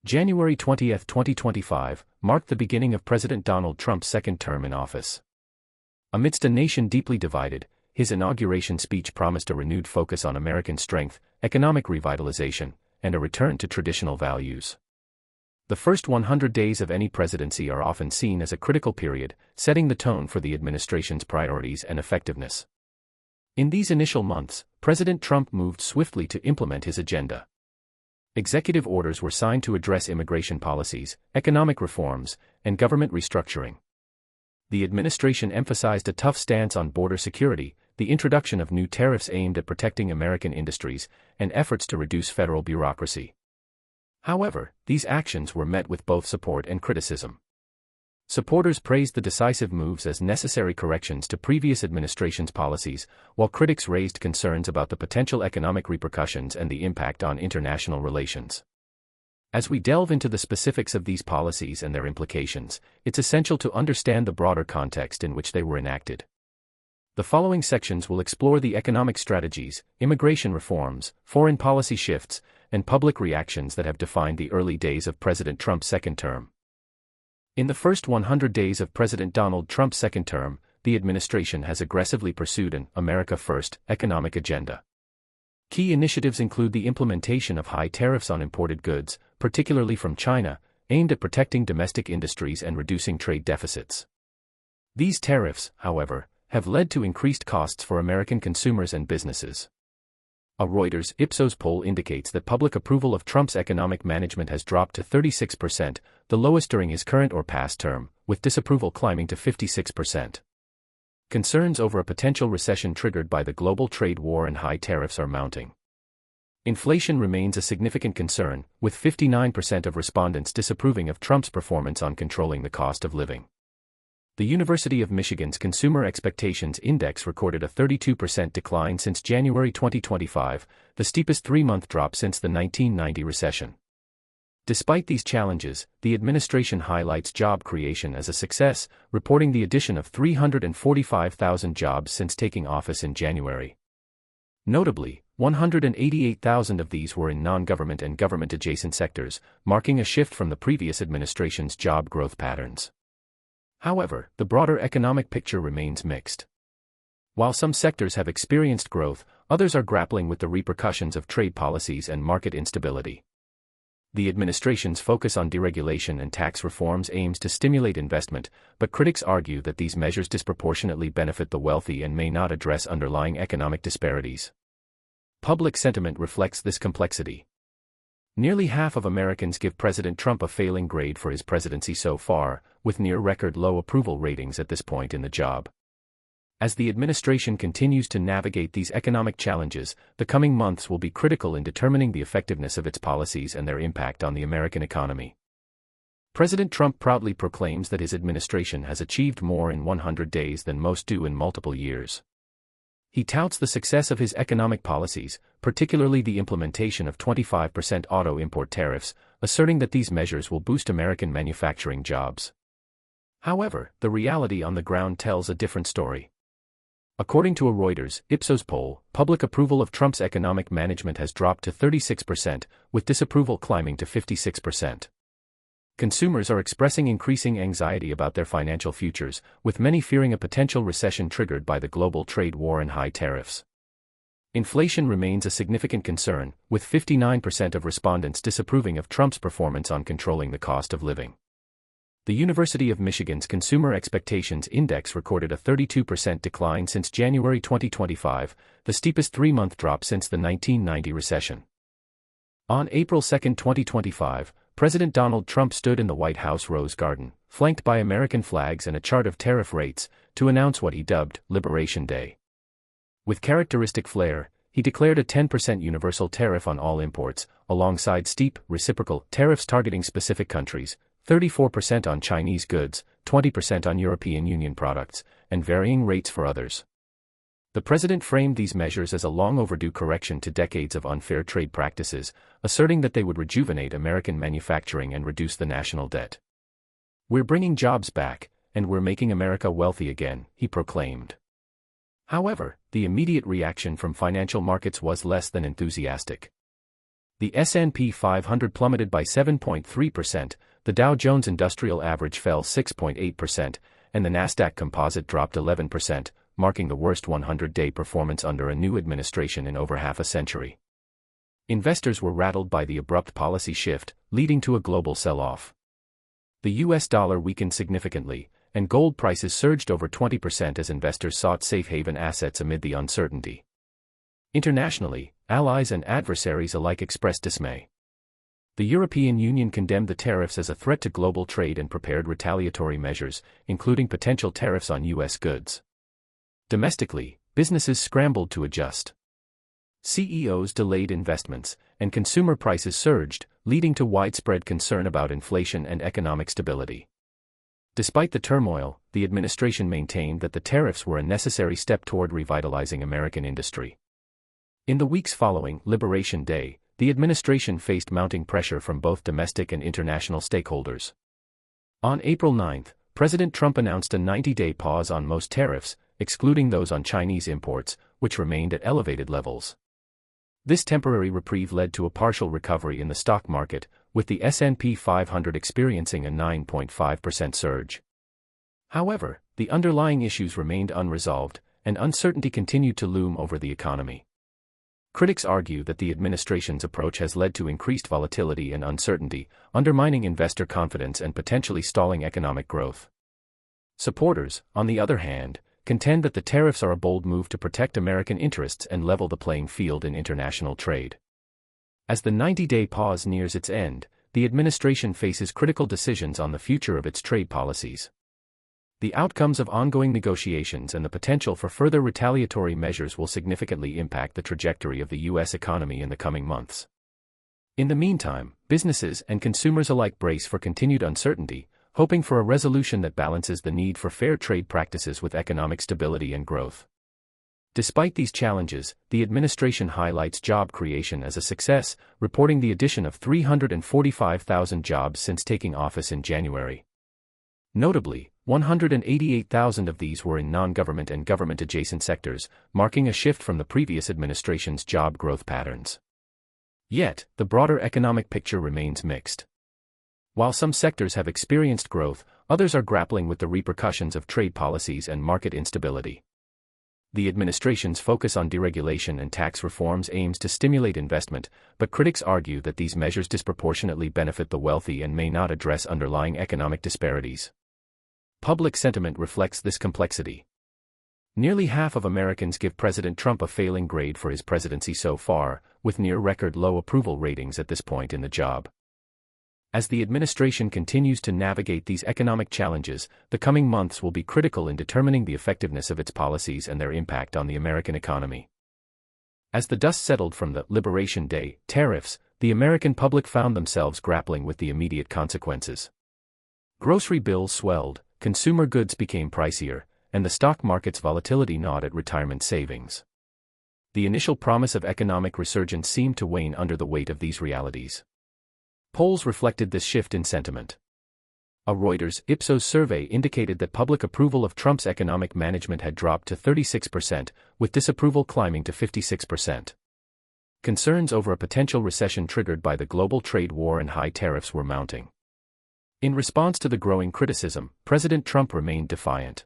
January 20, 2025, marked the beginning of President Donald Trump's second term in office. Amidst a nation deeply divided, his inauguration speech promised a renewed focus on American strength, economic revitalization, and a return to traditional values. The first 100 days of any presidency are often seen as a critical period, setting the tone for the administration's priorities and effectiveness. In these initial months, President Trump moved swiftly to implement his agenda. Executive orders were signed to address immigration policies, economic reforms, and government restructuring. The administration emphasized a tough stance on border security, the introduction of new tariffs aimed at protecting American industries, and efforts to reduce federal bureaucracy. However, these actions were met with both support and criticism. Supporters praised the decisive moves as necessary corrections to previous administration's policies, while critics raised concerns about the potential economic repercussions and the impact on international relations. As we delve into the specifics of these policies and their implications, it's essential to understand the broader context in which they were enacted. The following sections will explore the economic strategies, immigration reforms, foreign policy shifts, and public reactions that have defined the early days of President Trump's second term. In the first 100 days of President Donald Trump's second term, the administration has aggressively pursued an America First economic agenda. Key initiatives include the implementation of high tariffs on imported goods, particularly from China, aimed at protecting domestic industries and reducing trade deficits. These tariffs, however, have led to increased costs for American consumers and businesses. A Reuters Ipsos poll indicates that public approval of Trump's economic management has dropped to 36%, the lowest during his current or past term, with disapproval climbing to 56%. Concerns over a potential recession triggered by the global trade war and high tariffs are mounting. Inflation remains a significant concern, with 59% of respondents disapproving of Trump's performance on controlling the cost of living. The University of Michigan's Consumer Expectations Index recorded a 32% decline since January 2025, the steepest three-month drop since the 1990 recession. Despite these challenges, the administration highlights job creation as a success, reporting the addition of 345,000 jobs since taking office in January. Notably, 188,000 of these were in non-government and government-adjacent sectors, marking a shift from the previous administration's job growth patterns. However, the broader economic picture remains mixed. While some sectors have experienced growth, others are grappling with the repercussions of trade policies and market instability. The administration's focus on deregulation and tax reforms aims to stimulate investment, but critics argue that these measures disproportionately benefit the wealthy and may not address underlying economic disparities. Public sentiment reflects this complexity. Nearly half of Americans give President Trump a failing grade for his presidency so far, with near-record low approval ratings at this point in the job. As the administration continues to navigate these economic challenges, the coming months will be critical in determining the effectiveness of its policies and their impact on the American economy. President Trump proudly proclaims that his administration has achieved more in 100 days than most do in multiple years. He touts the success of his economic policies, particularly the implementation of 25% auto import tariffs, asserting that these measures will boost American manufacturing jobs. However, the reality on the ground tells a different story. According to a Reuters Ipsos poll, public approval of Trump's economic management has dropped to 36%, with disapproval climbing to 56%. Consumers are expressing increasing anxiety about their financial futures, with many fearing a potential recession triggered by the global trade war and high tariffs. Inflation remains a significant concern, with 59% of respondents disapproving of Trump's performance on controlling the cost of living. The University of Michigan's Consumer Expectations Index recorded a 32% decline since January 2025, the steepest three-month drop since the 1990 recession. On April 2, 2025, President Donald Trump stood in the White House Rose Garden, flanked by American flags and a chart of tariff rates, to announce what he dubbed Liberation Day. With characteristic flair, he declared a 10% universal tariff on all imports, alongside steep, reciprocal tariffs targeting specific countries, 34% on Chinese goods, 20% on European Union products, and varying rates for others. The president framed these measures as a long-overdue correction to decades of unfair trade practices, asserting that they would rejuvenate American manufacturing and reduce the national debt. "We're bringing jobs back, and we're making America wealthy again," he proclaimed. However, the immediate reaction from financial markets was less than enthusiastic. The S&P 500 plummeted by 7.3%, the Dow Jones Industrial Average fell 6.8%, and the Nasdaq Composite dropped 11%, marking the worst 100-day performance under a new administration in over half a century. Investors were rattled by the abrupt policy shift, leading to a global sell-off. The US dollar weakened significantly, and gold prices surged over 20% as investors sought safe haven assets amid the uncertainty. Internationally, allies and adversaries alike expressed dismay. The European Union condemned the tariffs as a threat to global trade and prepared retaliatory measures, including potential tariffs on US goods. Domestically, businesses scrambled to adjust. CEOs delayed investments, and consumer prices surged, leading to widespread concern about inflation and economic stability. Despite the turmoil, the administration maintained that the tariffs were a necessary step toward revitalizing American industry. In the weeks following Liberation Day, the administration faced mounting pressure from both domestic and international stakeholders. On April 9, President Trump announced a 90-day pause on most tariffs, excluding those on Chinese imports, which remained at elevated levels. This temporary reprieve led to a partial recovery in the stock market, with the S&P 500 experiencing a 9.5% surge. However, the underlying issues remained unresolved, and uncertainty continued to loom over the economy. Critics argue that the administration's approach has led to increased volatility and uncertainty, undermining investor confidence and potentially stalling economic growth. Supporters, on the other hand, contend that the tariffs are a bold move to protect American interests and level the playing field in international trade. As the 90-day pause nears its end, the administration faces critical decisions on the future of its trade policies. The outcomes of ongoing negotiations and the potential for further retaliatory measures will significantly impact the trajectory of the U.S. economy in the coming months. In the meantime, businesses and consumers alike brace for continued uncertainty, hoping for a resolution that balances the need for fair trade practices with economic stability and growth. Despite these challenges, the administration highlights job creation as a success, reporting the addition of 345,000 jobs since taking office in January. Notably, 188,000 of these were in non-government and government-adjacent sectors, marking a shift from the previous administration's job growth patterns. Yet, the broader economic picture remains mixed. While some sectors have experienced growth, others are grappling with the repercussions of trade policies and market instability. The administration's focus on deregulation and tax reforms aims to stimulate investment, but critics argue that these measures disproportionately benefit the wealthy and may not address underlying economic disparities. Public sentiment reflects this complexity. Nearly half of Americans give President Trump a failing grade for his presidency so far, with near-record low approval ratings at this point in the job. As the administration continues to navigate these economic challenges, the coming months will be critical in determining the effectiveness of its policies and their impact on the American economy. As the dust settled from the Liberation Day tariffs, the American public found themselves grappling with the immediate consequences. Grocery bills swelled, consumer goods became pricier, and the stock market's volatility gnawed at retirement savings. The initial promise of economic resurgence seemed to wane under the weight of these realities. Polls reflected this shift in sentiment. A Reuters Ipsos survey indicated that public approval of Trump's economic management had dropped to 36%, with disapproval climbing to 56%. Concerns over a potential recession triggered by the global trade war and high tariffs were mounting. In response to the growing criticism, President Trump remained defiant.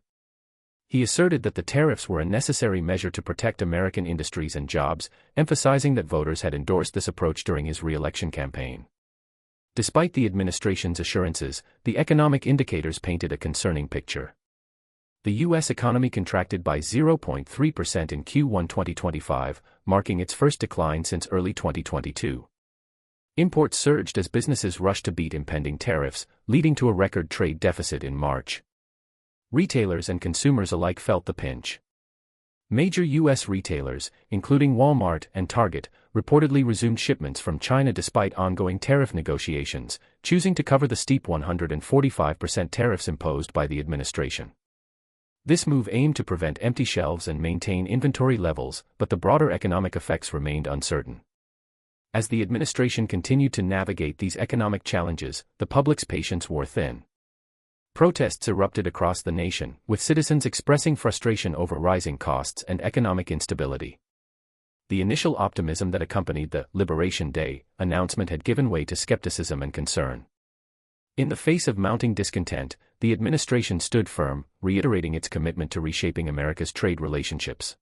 He asserted that the tariffs were a necessary measure to protect American industries and jobs, emphasizing that voters had endorsed this approach during his re-election campaign. Despite the administration's assurances, the economic indicators painted a concerning picture. The U.S. economy contracted by 0.3% in Q1 2025, marking its first decline since early 2022. Imports surged as businesses rushed to beat impending tariffs, leading to a record trade deficit in March. Retailers and consumers alike felt the pinch. Major U.S. retailers, including Walmart and Target, reportedly resumed shipments from China despite ongoing tariff negotiations, choosing to cover the steep 145% tariffs imposed by the administration. This move aimed to prevent empty shelves and maintain inventory levels, but the broader economic effects remained uncertain. As the administration continued to navigate these economic challenges, the public's patience wore thin. Protests erupted across the nation, with citizens expressing frustration over rising costs and economic instability. the initial optimism that accompanied the Liberation Day announcement had given way to skepticism and concern. In the face of mounting discontent, the administration stood firm, reiterating its commitment to reshaping America's trade relationships.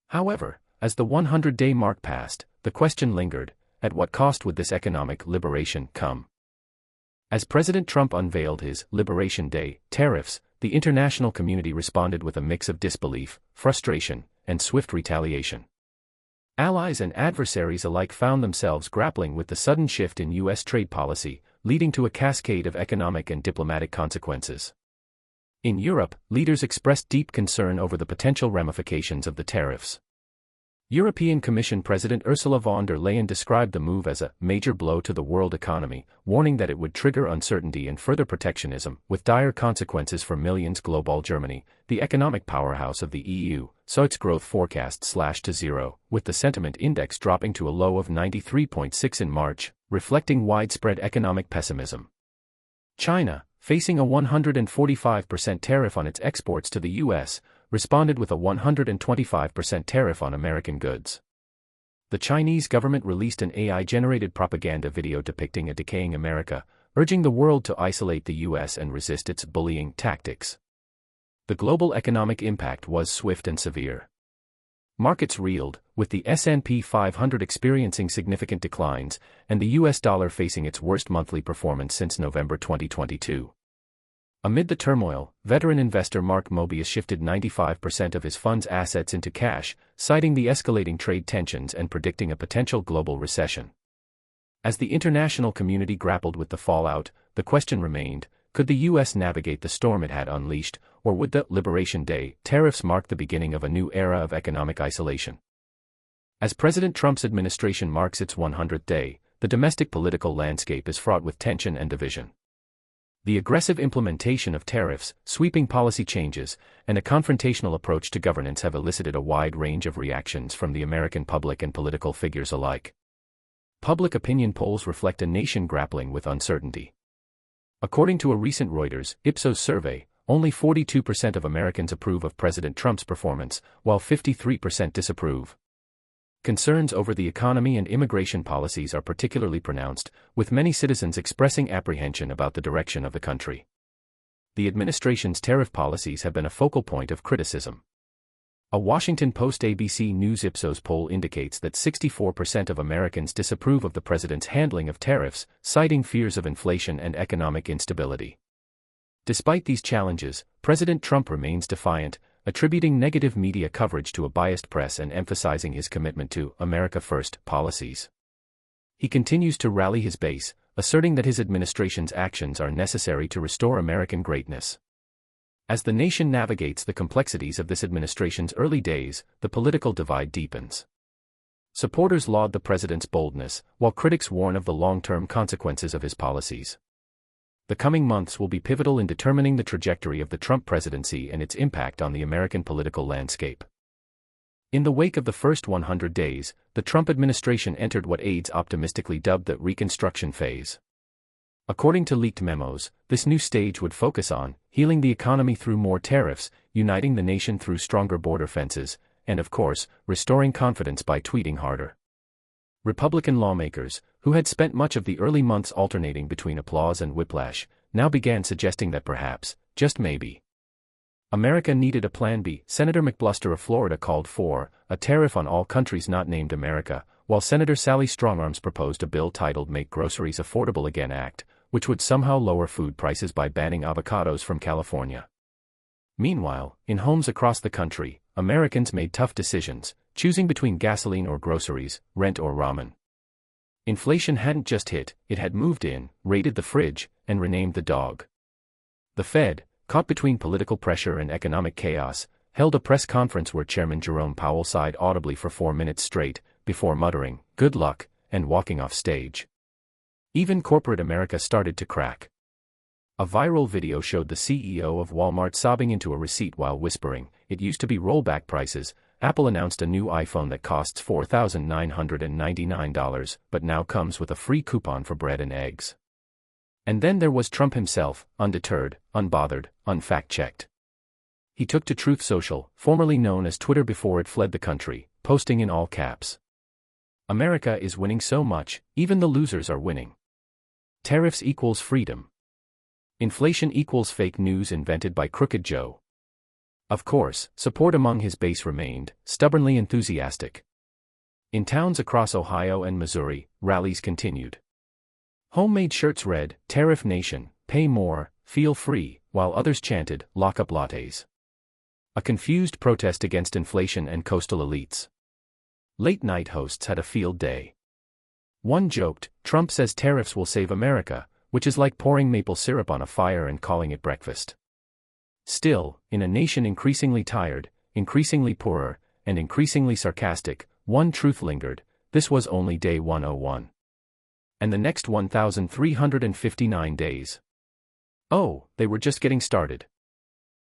However, as the 100-day mark passed, the question lingered: at what cost would this economic liberation come? As President Trump unveiled his Liberation Day tariffs, the international community responded with a mix of disbelief, frustration, and swift retaliation. Allies and adversaries alike found themselves grappling with the sudden shift in U.S. trade policy, leading to a cascade of economic and diplomatic consequences. In Europe, leaders expressed deep concern over the potential ramifications of the tariffs. European Commission President Ursula von der Leyen described the move as a major blow to the world economy, warning that it would trigger uncertainty and further protectionism, with dire consequences for millions. Global Germany, the economic powerhouse of the EU, saw its growth forecast slashed to zero, with the sentiment index dropping to a low of 93.6 in March, reflecting widespread economic pessimism. China, facing a 145% tariff on its exports to the U.S., responded with a 125% tariff on American goods. The Chinese government released an AI-generated propaganda video depicting a decaying America, urging the world to isolate the U.S. and resist its bullying tactics. The global economic impact was swift and severe. Markets reeled, with the S&P 500 experiencing significant declines, and the U.S. dollar facing its worst monthly performance since November 2022. Amid the turmoil, veteran investor Mark Mobius shifted 95% of his fund's assets into cash, citing the escalating trade tensions and predicting a potential global recession. As the international community grappled with the fallout, the question remained: could the U.S. navigate the storm it had unleashed, or would the Liberation Day tariffs mark the beginning of a new era of economic isolation? As President Trump's administration marks its 100th day, the domestic political landscape is fraught with tension and division. The aggressive implementation of tariffs, sweeping policy changes, and a confrontational approach to governance have elicited a wide range of reactions from the American public and political figures alike. Public opinion polls reflect a nation grappling with uncertainty. According to a recent Reuters Ipsos survey, only 42% of Americans approve of President Trump's performance, while 53% disapprove. Concerns over the economy and immigration policies are particularly pronounced, with many citizens expressing apprehension about the direction of the country. The administration's tariff policies have been a focal point of criticism. A Washington Post-ABC News Ipsos poll indicates that 64% of Americans disapprove of the president's handling of tariffs, citing fears of inflation and economic instability. Despite these challenges, President Trump remains defiant, attributing negative media coverage to a biased press and emphasizing his commitment to America First policies. He continues to rally his base, asserting that his administration's actions are necessary to restore American greatness. As the nation navigates the complexities of this administration's early days, the political divide deepens. Supporters laud the president's boldness, while critics warn of the long-term consequences of his policies. The coming months will be pivotal in determining the trajectory of the Trump presidency and its impact on the American political landscape. In the wake of the first 100 days, the Trump administration entered what aides optimistically dubbed the Reconstruction phase. According to leaked memos, this new stage would focus on healing the economy through more tariffs, uniting the nation through stronger border fences, and of course, restoring confidence by tweeting harder. Republican lawmakers, who had spent much of the early months alternating between applause and whiplash, now began suggesting that perhaps, just maybe, America needed a Plan B. Senator McBluster of Florida called for a tariff on all countries not named America, while Senator Sally Strongarms proposed a bill titled Make Groceries Affordable Again Act, which would somehow lower food prices by banning avocados from California. Meanwhile, in homes across the country, Americans made tough decisions, choosing between gasoline or groceries, rent or ramen. Inflation hadn't just hit, it had moved in, raided the fridge, and renamed the dog. The Fed, caught between political pressure and economic chaos, held a press conference where Chairman Jerome Powell sighed audibly for 4 minutes straight, before muttering, "Good luck," and walking off stage. Even corporate America started to crack. A viral video showed the CEO of Walmart sobbing into a receipt while whispering, "It used to be rollback prices." Apple announced a new iPhone that costs $4,999, but now comes with a free coupon for bread and eggs. And then there was Trump himself, undeterred, unbothered, unfact-checked. He took to Truth Social, formerly known as Twitter before it fled the country, posting in all caps. America is winning so much, even the losers are winning. Tariffs equals freedom. Inflation equals fake news invented by Crooked Joe. Of course, support among his base remained stubbornly enthusiastic. In towns across Ohio and Missouri, rallies continued. Homemade shirts read, "Tariff Nation, pay more, feel free," while others chanted, "Lock up lattes." A confused protest against inflation and coastal elites. Late-night hosts had a field day. One joked, "Trump says tariffs will save America," which is like pouring maple syrup on a fire and calling it breakfast. Still, in a nation increasingly tired, increasingly poorer, and increasingly sarcastic, one truth lingered: this was only day 101. And the next 1,359 days. Oh, they were just getting started.